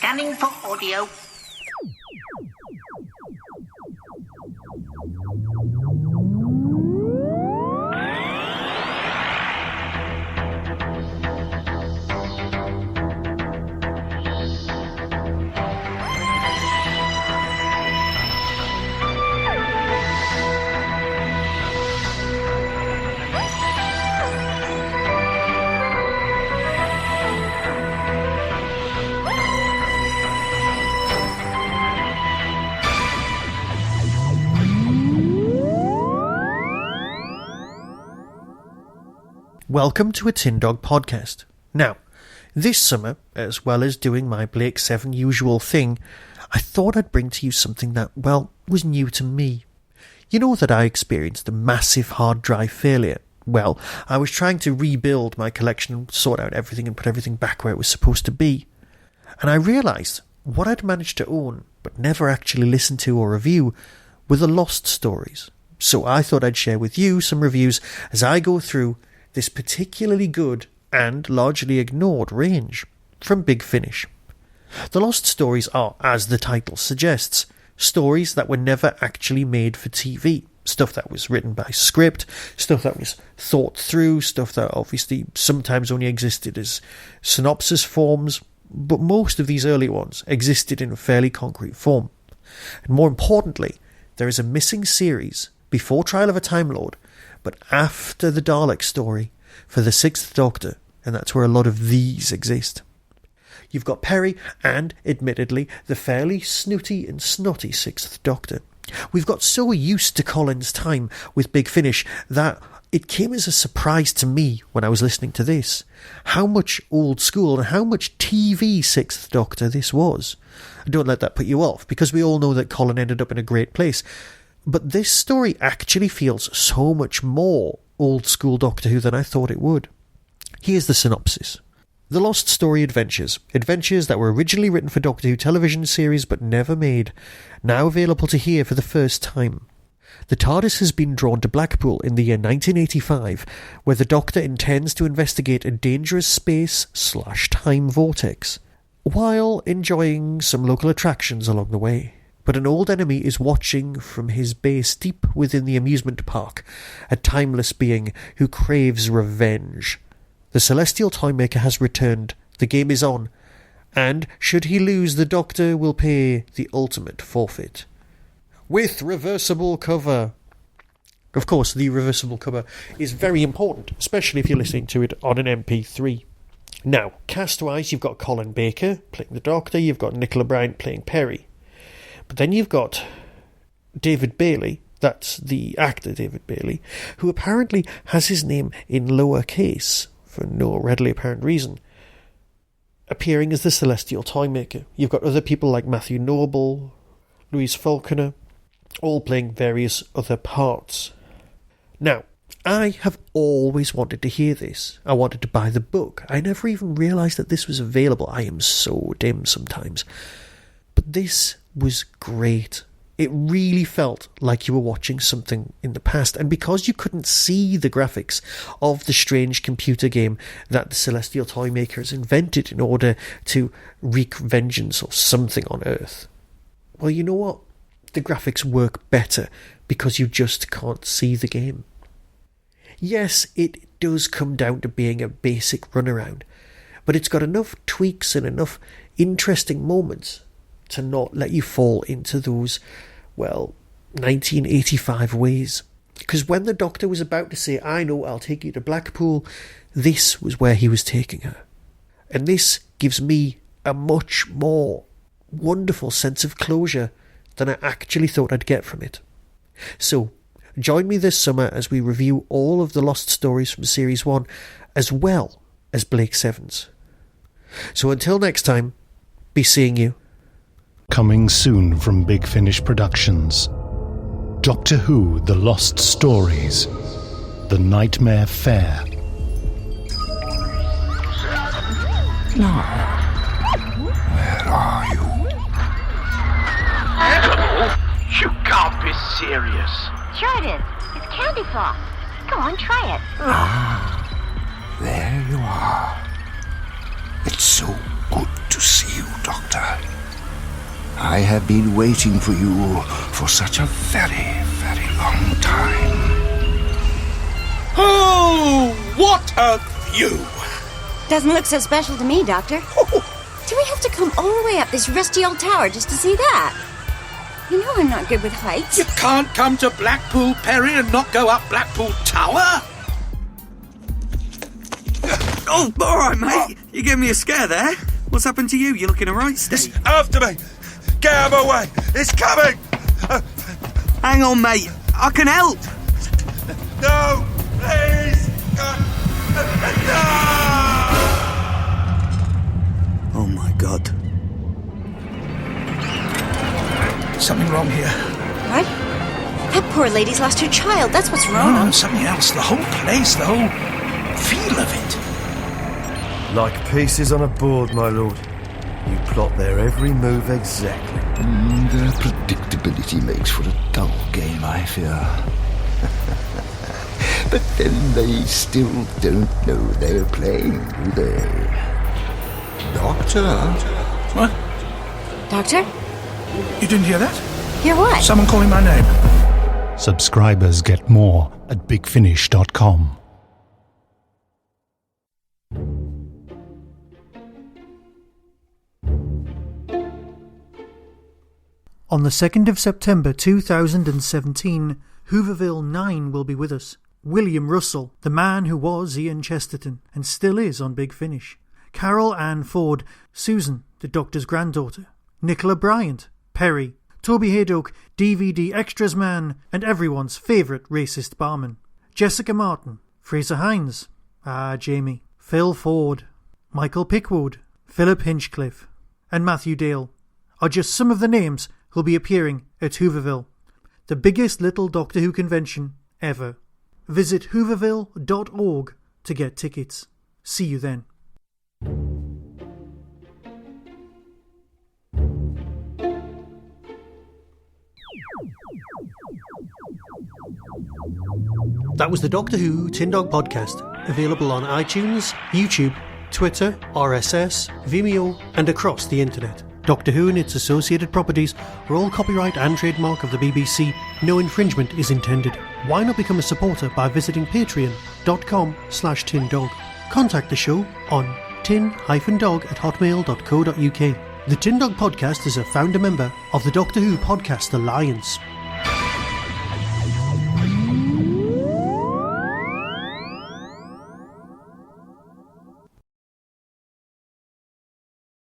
Scanning for audio. Welcome to a Tin Dog podcast. Now, this summer, as well as doing my Blake 7 usual thing, I thought I'd bring to you something that, well, was new to me. You know that I experienced a massive hard drive failure. Well, I was trying to rebuild my collection and sort out everything and put everything back where it was supposed to be. And I realised what I'd managed to own, but never actually listen to or review, were the lost stories. So I thought I'd share with you some reviews as I go through this particularly good and largely ignored range from Big Finish. The lost stories are, as the title suggests, stories that were never actually made for TV. Stuff that was written by script, stuff that was thought through, stuff that obviously sometimes only existed as synopsis forms, but most of these early ones existed in a fairly concrete form. And more importantly, there is a missing series before Trial of a Time Lord, but after the Dalek story for the Sixth Doctor, and that's where a lot of these exist. You've got Peri and, admittedly, the fairly snooty and snotty Sixth Doctor. We've got so used to Colin's time with Big Finish that it came as a surprise to me when I was listening to this, how much old school and how much TV Sixth Doctor this was. Don't let that put you off, because we all know that Colin ended up in a great place. But this story actually feels so much more old-school Doctor Who than I thought it would. Here's the synopsis. The Lost Story Adventures. Adventures that were originally written for Doctor Who television series but never made. Now available to hear for the first time. The TARDIS has been drawn to Blackpool in the year 1985, where the Doctor intends to investigate a dangerous space/time vortex, while enjoying some local attractions along the way. But an old enemy is watching from his base deep within the amusement park, a timeless being who craves revenge. The Celestial Toymaker has returned, the game is on, and should he lose, the Doctor will pay the ultimate forfeit. With reversible cover. Of course, the reversible cover is very important, especially if you're listening to it on an MP3. Now, cast-wise, you've got Colin Baker playing the Doctor, you've got Nicola Bryant playing Peri. But then you've got David Bailey, that's the actor David Bailey, who apparently has his name in lowercase, for no readily apparent reason, appearing as the Celestial Toymaker. You've got other people like Matthew Noble, Louise Faulkner, all playing various other parts. Now, I have always wanted to hear this. I wanted to buy the book. I never even realised that this was available. I am so dim sometimes. But this was great. It really felt like you were watching something in the past, and because you couldn't see the graphics of the strange computer game that the Celestial Toymaker has invented in order to wreak vengeance or something on Earth, well, you know what? The graphics work better because you just can't see the game. Yes, it does come down to being a basic runaround, but it's got enough tweaks and enough interesting moments to not let you fall into those, well, 1985 ways. Because when the Doctor was about to say, I know, I'll take you to Blackpool, this was where he was taking her. And this gives me a much more wonderful sense of closure than I actually thought I'd get from it. So, join me this summer as we review all of the lost stories from Series 1, as well as Blake 7's. So until next time, be seeing you. Coming soon from Big Finish Productions. Doctor Who: The Lost Stories. The Nightmare Fair. Lara, where are you? Animal? You can't be serious. Sure it is. It's candy floss. Go on, try it. Ah, there you are. It's so good to see you, Doctor. I have been waiting for you for such a very, very long time. Oh, what a view! Doesn't look so special to me, Doctor. Do we have to come all the way up this rusty old tower just to see that? You know I'm not good with heights. You can't come to Blackpool, Peri, and not go up Blackpool Tower? Oh, all right, mate. You gave me a scare there. What's happened to you? You looking all right, Steve? It's after me! Get out of my way! It's coming! Hang on, mate. I can help. No! Please! No! Oh, my God. Something wrong here. What? That poor lady's lost her child. That's what's wrong. No, something else. The whole place, the whole feel of it. Like pieces on a board, my lord. You plot their every move exactly. Their predictability makes for a dull game, I fear. But then they still don't know they're playing, do they? Doctor? What? Doctor? You didn't hear that? Hear what? Someone calling my name. Subscribers get more at bigfinish.com. On the 2nd of September 2017, Hooverville 9 will be with us. William Russell, the man who was Ian Chesterton and still is on Big Finish. Carol Ann Ford, Susan, the Doctor's granddaughter. Nicola Bryant, Peri, Toby Haydock, DVD Extras Man, and everyone's favourite racist barman. Jessica Martin, Fraser Hines, Jamie, Phil Ford, Michael Pickwood, Philip Hinchcliffe, and Matthew Dale are just some of the names who'll be appearing at Hooverville, the biggest little Doctor Who convention ever. Visit hooverville.org to get tickets. See you then. That was the Doctor Who Tin Dog Podcast, available on iTunes, YouTube, Twitter, RSS, Vimeo, and across the internet. Doctor Who and its associated properties are all copyright and trademark of the BBC. No infringement is intended. Why not become a supporter by visiting patreon.com/tindog. Contact the show on tin-dog@hotmail.co.uk. The Tin Dog Podcast is a founder member of the Doctor Who Podcast Alliance.